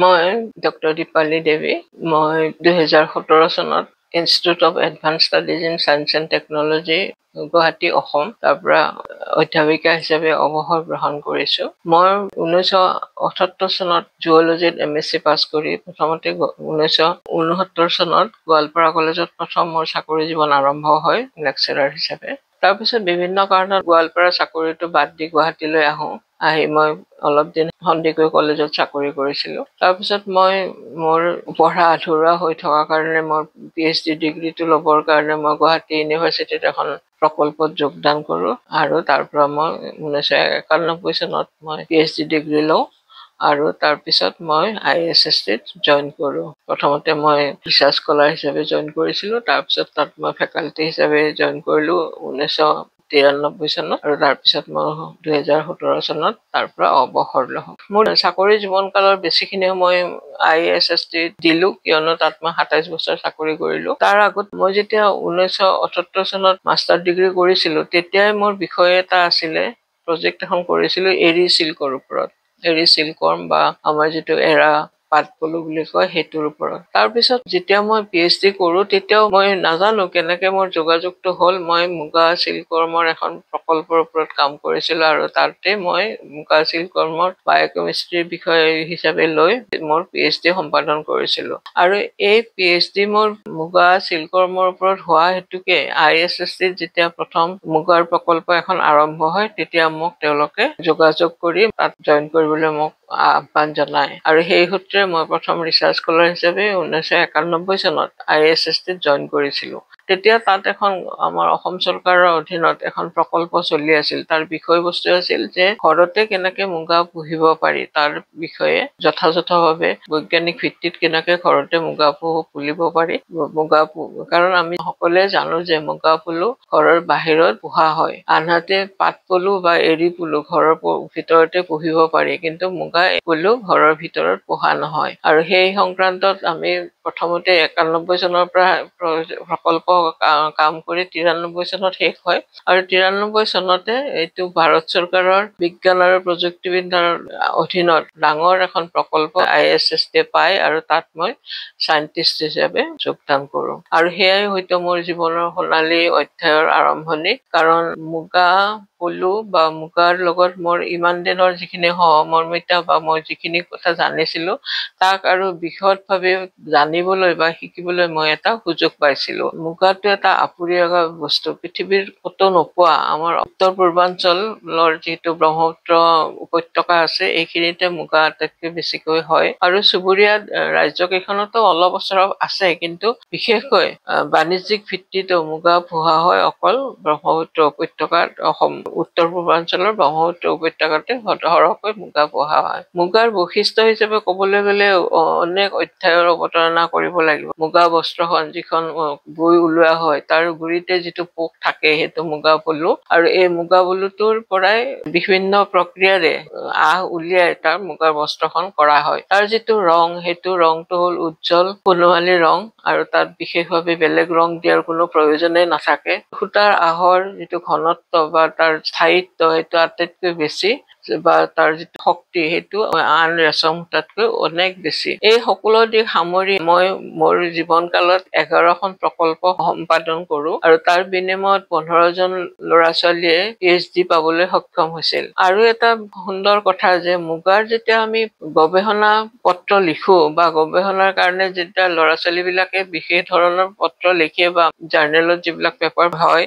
মই ডক্টৰ দীপালী দেৱী। মই 2017 চনত institute of advance studies in science and technology Guwahati Assam তাৰ পৰা অধ্যাপিকা হিচাপে অৱসৰ গ্ৰহণ কৰিছোঁ। মই 1978 চনত জুঅ'লজিত MSc পাছ কৰি প্ৰথমতে 1969 চনত গোৱালপাৰা কলেজত প্ৰথম মোৰ চাকৰি জীৱন আৰম্ভ হয় লেকচাৰাৰ হিচাপে। তাৰপিছত বিভিন্ন কাৰণত গোৱালপাৰা চাকৰিটো বাদ দি গুৱাহাটীলৈ আহি মই অলপ দিন সন্দিকৈ কলেজত চাকৰি কৰিছিলোঁ। তাৰপিছত মই মোৰ পঢ়া আধৰুৱা হৈ থকা কাৰণে মোৰ PhD ডিগ্ৰীটো ল'বৰ কাৰণে মই গুৱাহাটী ইউনিভাৰ্চিটিত এখন প্ৰকল্পত যোগদান কৰোঁ আৰু তাৰ পৰা মই 1991 চনত মই PhD ডিগ্ৰী লওঁ আৰু তাৰপিছত মই ISSTত জইন কৰোঁ। প্ৰথমতে মই ৰিচাৰ্চ স্কলাৰ হিচাপে জইন কৰিছিলোঁ, তাৰপিছত তাত মই ফেকাল্টি হিচাপে জইন কৰিলোঁ 1993 চনত আৰু তাৰপিছত মই 2017 চনত তাৰ পৰা অৱসৰ লওঁ। মোৰ চাকৰি জীৱনকালৰ বেছিখিনি সময় ISST দিলোঁ, কিয়নো তাত মই 27 বছৰ চাকৰি কৰিলোঁ। তাৰ আগত মই যেতিয়া 1978 চনত মাষ্টাৰ ডিগ্ৰী কৰিছিলোঁ, তেতিয়াই মোৰ বিষয় এটা আছিলে, প্ৰজেক্ট এখন কৰিছিলোঁ এৰী চিল্কৰ ওপৰত। এৰী চিল্কৱৰ্ম বা আমাৰ যিটো এৰা পাট পলু বুলি কয় সেইটোৰ ওপৰত। তাৰপিছত যেতিয়া মই PhD কৰোঁ তেতিয়াও মই নাজানো কেনেকে মোৰ যোগাযোগটো হ'ল। মই মুগা চিল্কৱৰ্মৰ এখন প্ৰকল্পৰ ওপৰত কাম কৰিছিলোঁ আৰু তাতে মই মুগা চিল্কৱৰ্মৰ বায়'কেমিষ্ট্ৰিৰ বিষয় হিচাপে লৈ মোৰ PhD সম্পাদন কৰিছিলোঁ। আৰু এই PhD মোৰ মুগা চিল্কৱৰ্মৰ ওপৰত হোৱা হেতুকে ISSTত যেতিয়া প্ৰথম মুগাৰ প্ৰকল্প এখন আৰম্ভ হয় তেতিয়া মোক তেওঁলোকে যোগাযোগ কৰি তাত জইন কৰিবলৈ মোক আহ্বান জনায় আৰু সেই সূত্ৰে মই প্ৰথম ৰিচাৰ্চ স্কলাৰ হিচাপে 1991 চনত ISSTত জইন কৰিছিলোঁ। তেতিয়া তাত এখন আমাৰ অসম চৰকাৰৰ অধীনত এখন প্ৰকল্প চলি আছিল। তাৰ বিষয়বস্তু আছিল যে ঘৰতে কেনেকে মুগা পুহিব পাৰি তাৰ বিষয়ে যথাযথভাৱে বৈজ্ঞানিক ভিত্তিত কেনেকে ঘৰতে মুগা পুহিব পাৰি। কাৰণ আমি সকলোৱে জানো যে মুগা পলু ঘৰৰ বাহিৰত পোহা হয়, আনহাতে পাট পলু বা এৰী পলু ঘৰৰ ভিতৰতে পুহিব পাৰি, কিন্তু মুগা পলু ঘৰৰ ভিতৰত পোহা নহয়। আৰু সেই সংক্ৰান্তত আমি প্ৰথমতে 91 চনৰ পৰা প্ৰকল্প কাম কৰি 93 চনত শেষ হয় আৰু 93 চনতে এইটো ভাৰত চৰকাৰৰ বিজ্ঞান আৰু প্ৰযুক্তিবিদ্যাৰ অধীনত ডাঙৰ এখন প্ৰকল্প ISST পায় আৰু তাত মই চাইণ্টিষ্ট হিচাপে যোগদান কৰোঁ। আৰু সেয়াই হয়তো মোৰ জীৱনৰ সোণালী অধ্যায়ৰ আৰম্ভণি, কাৰণ মুগা পলু বা মুগাৰ লগত মোৰ ইমান দিনৰ যিখিনি সহমৰ্মিতা বা মই যিখিনি কথা জানিছিলোঁ তাক আৰু বিশদভাৱে জানিবলৈ বা শিকিবলৈ মই এটা সুযোগ পাইছিলোঁ। মুগাটো এটা আপুৰুগীয়া বস্তু, পৃথিৱীৰ ক'তো নোপোৱা। আমাৰ উত্তৰ পূৰ্বাঞ্চলৰ যিটো ব্ৰহ্মপুত্ৰ উপত্যকা আছে এইখিনিতে মুগা আটাইতকৈ বেছিকৈ হয় আৰু চুবুৰীয়া ৰাজ্যকেইখনতো অলপ চলপ আছে, কিন্তু বিশেষকৈ বাণিজ্যিক ভিত্তিতো মুগা পোহা হয় অকল ব্ৰহ্মপুত্ৰ উপত্যকাত। উত্তৰ পূৰ্বাঞ্চলৰ ব্ৰহ্মপুত্ৰ উপত্যকাতে সৰহকৈ মুগা পোহা হয়। মুগাৰ বৈশিষ্ট্য হিচাপে ক'বলৈ গ'লে অনেক অধ্যায়ৰ অৱতাৰণা কৰিব লাগিব। মুগা বস্ত্ৰখন যিখন বৈ ওলোৱা হয় তাৰ গুৰিতে যিটো পোক থাকে সেইটো মুগা পলু, আৰু এই মুগা পলুটোৰ পৰাই বিভিন্ন প্ৰক্ৰিয়াৰে উলিয়াই তাৰ মুগাৰ বস্ত্ৰখন কৰা হয়। তাৰ যিটো ৰং সেইটো ৰংটো হ'ল উজ্জ্বল সোণোৱালী ৰং আৰু তাত বিশেষভাৱে বেলেগ ৰং দিয়াৰ কোনো প্ৰয়োজনেই নাথাকে। সূতাৰ আহৰ যিটো ঘনত্ব বা তাৰ স্থায়িত্ব সেইটো আটাইতকৈ বেছি বা তাৰ যিটো শক্তি সেইটো আন ৰেচম সূতাতকৈ অনেক বেছি। এই সকলো দিশ সামৰি মই মোৰ জীৱনকালত 11খন প্ৰকল্প সম্পাদন কৰোঁ আৰু তাৰ বিনিময়ত 15জন ল'ৰা ছোৱালীয়ে PhD পাবলৈ সক্ষম হৈছিল। আৰু এটা সুন্দৰ কথা যে মুগাৰ যেতিয়া আমি গৱেষণা পত্ৰ লিখো বা গৱেষণাৰ কাৰণে যেতিয়া ল'ৰা ছোৱালীবিলাকে বিশেষ ধৰণৰ পত্ৰ লিখে বা জাৰ্নেলত যিবিলাক পেপাৰ হয়,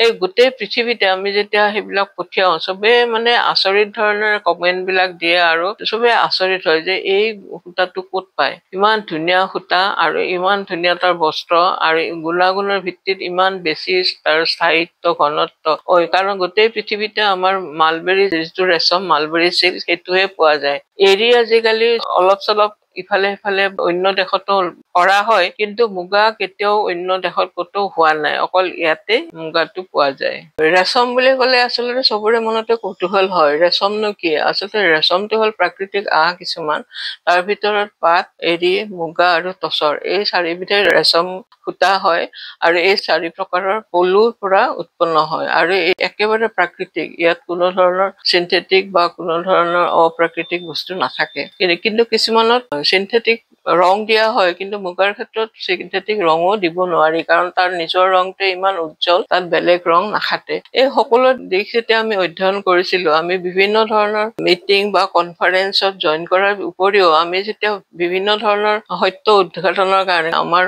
এই গোটেই পৃথিৱীতে আমি যেতিয়া সেইবিলাক পঠিয়াওঁ চবে মানে আচৰিত ধৰণৰ কমেণ্ট বিলাক দিয়ে আৰু চবে আচৰিত হয় যে এই সূতাটো ক'ত পায়, ইমান ধুনীয়া সূতা আৰু ইমান ধুনীয়া তাৰ বস্ত্ৰ আৰু গুণাগুণৰ ভিত্তিত ইমান বেছি তাৰ স্থায়িত্ব ঘনত্ব। কাৰণ গোটেই পৃথিৱীতে আমাৰ মালবেৰী যিটো ৰেচম মালবেৰী চিল্ক সেইটোহে পোৱা যায়। এৰী আজিকালি অলপ চলপ ইফালে সিফালে অন্য দেশতো কৰা হয়, কিন্তু মুগা কেতিয়াও অন্য দেশত ক'তো হোৱা নাই, অকল ইয়াতে মুগাটো পোৱা যায়। ৰেচম বুলি ক'লে আচলতে চবৰে মনতে কৌতূহল হয়, ৰেচমনো কি? আচলতে ৰেচমটো হ'ল প্ৰাকৃতিক আঁহ কিছুমান, তাৰ ভিতৰত পাট, এৰী, মুগা আৰু টচৰ এই চাৰিবিধে ৰেচম সূতা হয় আৰু এই 4 প্ৰকাৰৰ পলুৰ পৰা উৎপন্ন হয় আৰু একেবাৰে প্ৰাকৃতিক, ইয়াত কোনো ধৰণৰ চিন্থেটিক বা কোনো ধৰণৰ অপ্ৰাকৃতিক বস্তু নাথাকে। কিন্তু কিছুমানত সিনথেটিক ৰং দিয়া হয়, কিন্তু মুগাৰ ক্ষেত্ৰত সিনথেটিক ৰঙো দিব নোৱাৰি, কাৰণ তাৰ নিজৰ ৰংটোৱে ইমান উজ্জ্বল, তাত বেলেগ ৰং নাখাটে। এই সকলো দিশ যেতিয়া আমি অধ্যয়ন কৰিছিলো, আমি বিভিন্ন ধৰণৰ মিটিং বা কনফাৰেন্সত জইন কৰাৰ উপৰিও আমি যেতিয়া বিভিন্ন ধৰণৰ সত্য উদ্ঘাটনৰ কাৰণে আমাৰ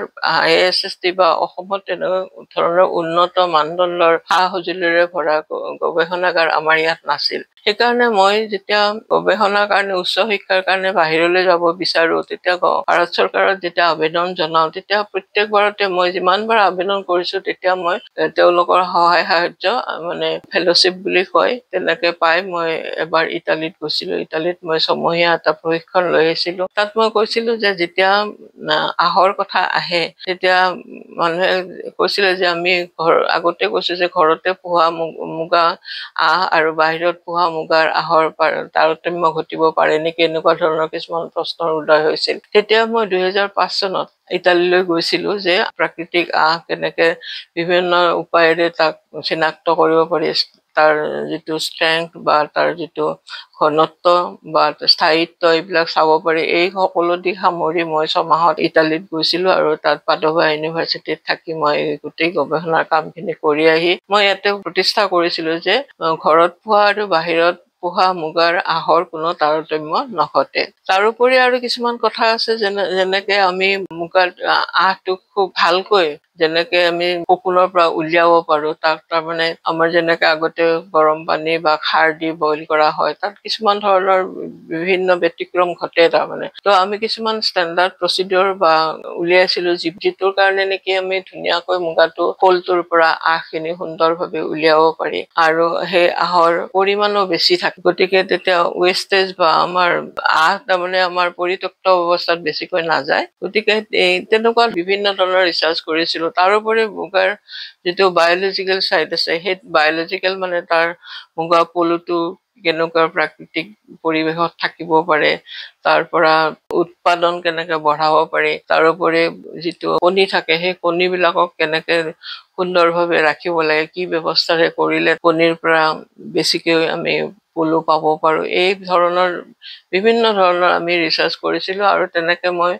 ISST বা অসমত তেনেকুৱা ধৰণৰ উন্নত মানদণ্ডৰ সা সঁজুলিৰে ভৰা গৱেষণাগাৰ আমাৰ ইয়াত নাছিল। সেইকাৰণে মই যেতিয়া গৱেষণাৰ কাৰণে উচ্চ শিক্ষাৰ কাৰণে বাহিৰলৈ যাব বিচাৰো, তেতিয়া ভাৰত চৰকাৰত যেতিয়া আবেদন জনাওঁ, তেতিয়া প্ৰত্যেকবাৰতে মই যিমানবাৰ আবেদন কৰিছো, তেতিয়া মই তেওঁলোকৰ সহায় সাহায্য মানে ফেলোশ্বিপ বুলি কয় তেনেকে পাই মই এবাৰ ইটালীত গৈছিলো। ইটালীত মই ছমহীয়া এটা প্ৰশিক্ষণ লৈ আহিছিলো। তাত মই কৈছিলো যে যেতিয়া আহৰ কথা আহে, তেতিয়া মানুহে কৈছিলে যে আমি আগতে কৈছো যে ঘৰতে পোহা মুগা আহ আৰু বাহিৰত পোহা মুগাৰ আহৰ তাৰতম্য ঘটিব পাৰে নেকি, এনেকুৱা ধৰণৰ কিছুমান প্ৰশ্নৰ উদয় হৈছিল। তেতিয়া মই 2005 চনত ইটালীলৈ গৈছিলো, যে প্ৰাকৃতিক আহ কেনেকে বিভিন্ন উপায়েৰে তাক চিনাক্ত কৰিব পাৰি, তাৰ যিটো ষ্ট্ৰেংথ বা তাৰ যিটো ঘনত্ব বা স্থায়িত্ব, এইবিলাক চাব পাৰি। এই সকলো দিশ সামৰি মই 6 মাহত ইটালীত গৈছিলো, আৰু তাত পাদোভা ইউনিভাৰ্চিটিত থাকি মই গোটেই গৱেষণাৰ কামখিনি কৰি আহি মই ইয়াতে প্ৰতিষ্ঠা কৰিছিলো যে ঘৰত পোহা আৰু বাহিৰত পোহা মুগাৰ আহৰ কোনো তাৰতম্য নঘটে। তাৰোপৰি আৰু কিছুমান কথা আছে, যেনেকে আমি মুগাৰ আহটোক খুব ভালকৈ যেনেকে আমি ককুলৰ পৰা উলিয়াব পাৰো, তাক তাৰমানে আমাৰ যেনেকে আগতে গৰম পানী বা খাৰ দি বইল কৰা হয়, তাত কিছুমান ধৰণৰ বিভিন্ন ব্যতিক্ৰম ঘটে তাৰমানে। তো আমি কিছুমান ষ্টেণ্ডাৰ্ড প্ৰচিডিউৰ বা উলিয়াইছিলো, যিটোৰ কাৰণে নেকি আমি ধুনীয়াকৈ মুগাটো কলটোৰ পৰা আহখিনি সুন্দৰভাৱে উলিয়াব পাৰি, আৰু সেই আহৰ পৰিমাণো বেছি থাকে। গতিকে তেতিয়া ৱেষ্টেজ বা আমাৰ আহ তাৰমানে আমাৰ পৰিত্যক্ত অৱস্থাত বেছিকৈ নাযায়। গতিকে তেনেকুৱা বিভিন্ন ধৰণৰ ৰিচাৰ্চ কৰিছিলো। তাৰোপৰি মুগাৰ যিটো বায়'লজিকেল চাইড আছে, সেই বায়'লজিকেল মানে তাৰ মুগা পলুটো কেনেকুৱা প্ৰাকৃতিক পৰিৱেশত থাকিব পাৰে, তাৰ পৰা উৎপাদন কেনেকে বঢ়াব পাৰি, তাৰোপৰি যিটো কণী থাকে, সেই কণীবিলাকক কেনেকে সুন্দৰভাৱে ৰাখিব লাগে, কি ব্যৱস্থাৰে কৰিলে কণীৰ পৰা বেছিকৈ আমি পলু পাব পাৰো, এই ধৰণৰ বিভিন্ন ধৰণৰ আমি ৰিচাৰ্চ কৰিছিলো। আৰু তেনেকে মই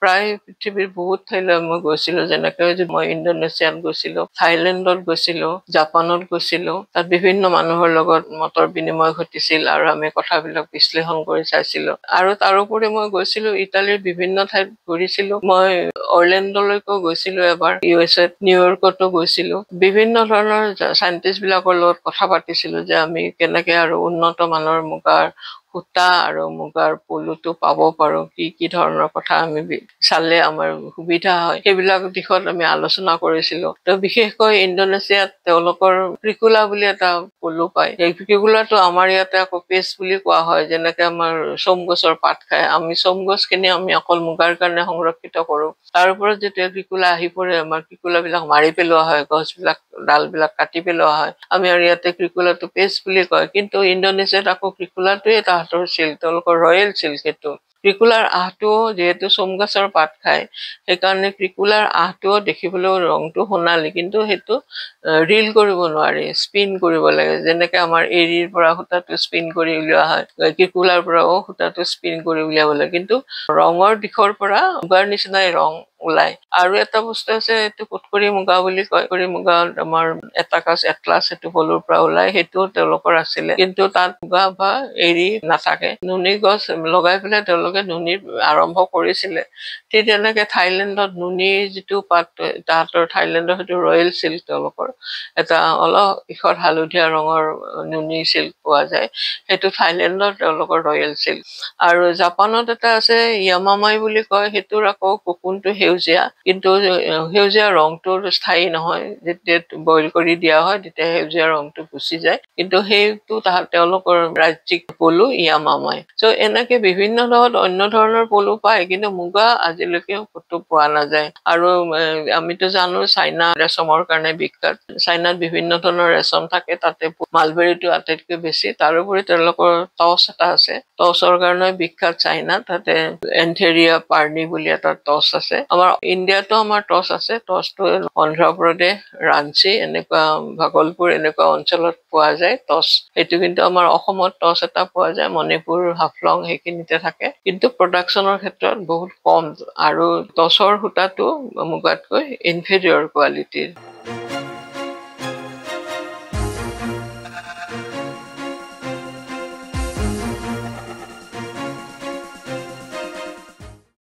প্ৰায় পৃথিৱীৰ বহুত ঠাইলৈ মই গৈছিলো, যেনেকে মই ইণ্ডোনেছিয়াত গৈছিলো, থাইলেণ্ডত গৈছিলো, জাপানত গৈছিলো। তাত বিভিন্ন মানুহৰ লগত মতৰ বিনিময় ঘটিছিল, আৰু আমি কথাবিলাক বিশ্লেষণ কৰি চাইছিলো। আৰু তাৰোপৰি মই গৈছিলো ইটালীৰ বিভিন্ন ঠাইত ঘূৰিছিলো। মই অৰলেণ্ডোলৈকো গৈছিলো এবাৰ, USA নিউয়ৰ্কতো গৈছিলো। বিভিন্ন ধৰণৰ চাইণ্টিষ্ট বিলাকৰ লগত কথা পাতিছিলো যে আমি কেনেকে আৰু উন্নত মানৰ মুগাৰ সূতা আৰু মুগাৰ পলুটো পাব পাৰো, কি কি ধৰণৰ কথা আমি চালে আমাৰ সুবিধা হয়, সেইবিলাক দিশত আমি আলোচনা কৰিছিলো। তো বিশেষকৈ ইণ্ডোনেছিয়াত তেওঁলোকৰ ক্ৰিকুলা বুলি এটা পলু পায়। এই ক্ৰিকুলাটো আমাৰ ইয়াতে আকৌ পেষ্ট বুলি কোৱা হয়, যেনেকে আমাৰ চোম গছৰ পাত খায়, আমি চোম গছখিনি আমি অকল মুগাৰ কাৰণে সংৰক্ষিত কৰো। তাৰ ওপৰত যেতিয়া ক্ৰিকুলা আহি পৰে, আমাৰ ক্ৰিকুলাবিলাক মাৰি পেলোৱা হয়, গছবিলাক ডালবিলাক কাটি পেলোৱা হয়। আমি আৰু ইয়াতে ক্ৰিকুলাটো পেষ্ট বুলি কয়, কিন্তু ইণ্ডোনেছিয়াত আকৌ ক্ৰিকুলাটোৱে তাহাঁতৰ চিল্ক, তেওঁলোকৰ ৰয়েল চিল্ক। সেইটো ক্ৰিকুলাৰ আহটো যিহেতু চোম গছৰ পাত খায়, সেইকাৰণে ক্ৰিকুলাৰ আহটোও দেখিবলৈও ৰংটো সোণালী, কিন্তু সেইটো ৰিল কৰিব নোৱাৰি, স্পিন কৰিব লাগে। যেনেকে আমাৰ এৰীৰ পৰা সূতাটো স্পিন কৰি উলিওৱা হয়, ক্ৰিকুলাৰ পৰাও সূতাটো স্পিন কৰি উলিয়াব লাগে, কিন্তু ৰঙৰ দিশৰ পৰা মুগাৰ নিচিনাই ৰং ওলাই। আৰু এটা বস্তু আছে, এইটো কুটকুৰি মুগা বুলি কয়। কুটকুৰি মুগা আমাৰ এটাকাছ এটলাছ সেইটো পলুৰ পৰা ওলাই, সেইটো তেওঁলোকৰ আছিলে, কিন্তু তাত মুগা বা এৰী নাথাকে। নুনী গছ লগাই পেলাই তেওঁলোকে নুনী আৰম্ভ কৰিছিলে। ঠিক তেনেকে থাইলেণ্ডত নুনীৰ যিটো পাত, তাহাঁতৰ থাইলেণ্ডৰ সেইটো ৰয়েল চিল্ক, তেওঁলোকৰ এটা অলপ ইষত হালধীয়া ৰঙৰ নুনী চিল্ক পোৱা যায়, সেইটো থাইলেণ্ডৰ তেওঁলোকৰ ৰয়েল চিল্ক। আৰু জাপানত এটা আছে য়ামামাই বুলি কয়, সেইটোৰ আকৌ কোকুনটো সেউজীয়া, কিন্তু সেউজীয়া ৰংটো স্থায়ী নহয়, যেতিয়া বইল কৰি দিয়া হয় তেতিয়া সেউজীয়া ৰংটো গুচি যায়, কিন্তু সেইটো তেওঁলোকৰ ৰাজ্যিক পলু য়ামামাই। চ' এনেকে বিভিন্ন অন্য ধৰণৰ পলু পায়, কিন্তু মুগা আজিলৈকে ক'তো পোৱা নাযায়। আৰু আমিতো জানো চাইনা ৰেচমৰ কাৰণে বিখ্যাত। চাইনাত বিভিন্ন ধৰণৰ ৰেচম থাকে, তাতে মালবেৰীটো আটাইতকৈ বেছি। তাৰোপৰি তেওঁলোকৰ টচ এটা আছে, টচৰ কাৰণে বিখ্যাত চাইনা তাতে এন্থেৰিয়া পাৰ্নি বুলি এটা টচ আছে আমাৰ ইণ্ডিয়াতো আমাৰ টচ আছে টচটো অন্ধ্ৰপ্ৰদেশ ৰাঞ্চি এনেকুৱা ভাগলপুৰ এনেকুৱা অঞ্চলত পোৱা যায় টচ এইটো কিন্তু আমাৰ অসমত টচ এটা পোৱা যায় মণিপুৰ হাফলং সেইখিনিতে থাকে কিন্তু প্ৰডাকশ্যনৰ ক্ষেত্ৰত বহুত কম আৰু টচৰ সূতাটো মুগাতকৈ ইনফেৰিয়ৰ কোৱালিটিৰ